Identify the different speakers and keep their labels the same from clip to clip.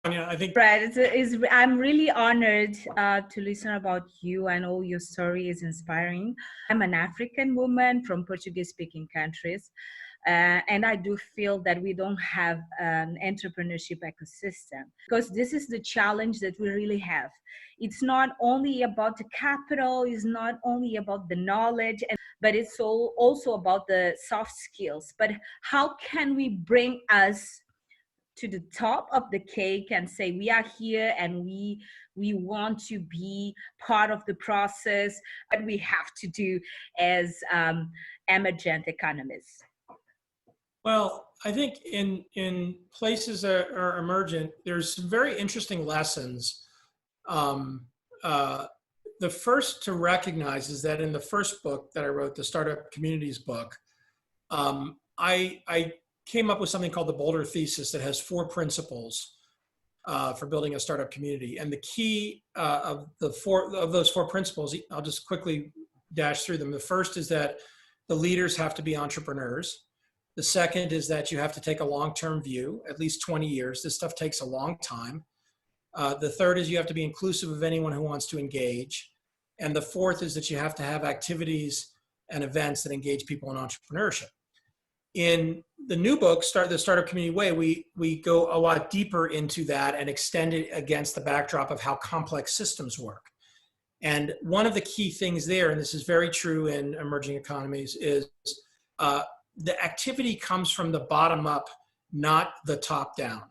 Speaker 1: Tania, I think.
Speaker 2: Right. I'm really honored to listen about you. I know your story is inspiring. I'm an African woman from Portuguese-speaking countries. And I do feel that we don't have an entrepreneurship ecosystem, because this is the challenge that we really have. It's not only about the capital, it's not only about the knowledge, but it's also about the soft skills. But how can we bring us to the top of the cake and say we are here and we want to be part of the process? What we have to do as emergent economists?
Speaker 1: Well, I think in places that are emergent, there's some very interesting lessons. The first to recognize is that in the first book that I wrote, the Startup Communities book, I came up with something called the Boulder Thesis that has 4 principles for building a startup community. And the key of those 4 principles, I'll just quickly dash through them. The first is that the leaders have to be entrepreneurs. The second is that you have to take a long-term view, at least 20 years. This stuff takes a long time. The third is you have to be inclusive of anyone who wants to engage. And the fourth is that you have to have activities and events that engage people in entrepreneurship. In the new book, the Startup Community Way, we go a lot deeper into that and extend it against the backdrop of how complex systems work. And one of the key things there, and this is very true in emerging economies, is the activity comes from the bottom up, not the top down.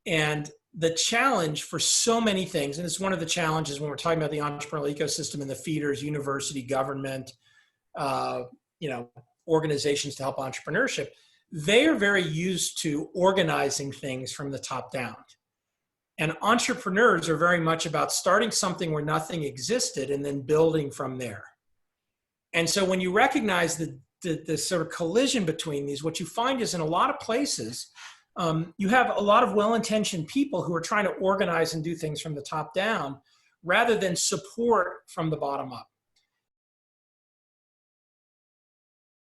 Speaker 1: And the challenge for so many things, and it's one of the challenges when we're talking about the entrepreneurial ecosystem and the feeders, university, government, organizations to help entrepreneurship, they are very used to organizing things from the top down. And entrepreneurs are very much about starting something where nothing existed and then building from there. And so when you recognize the sort of collision between these, what you find is in a lot of places, you have a lot of well-intentioned people who are trying to organize and do things from the top down rather than support from the bottom up.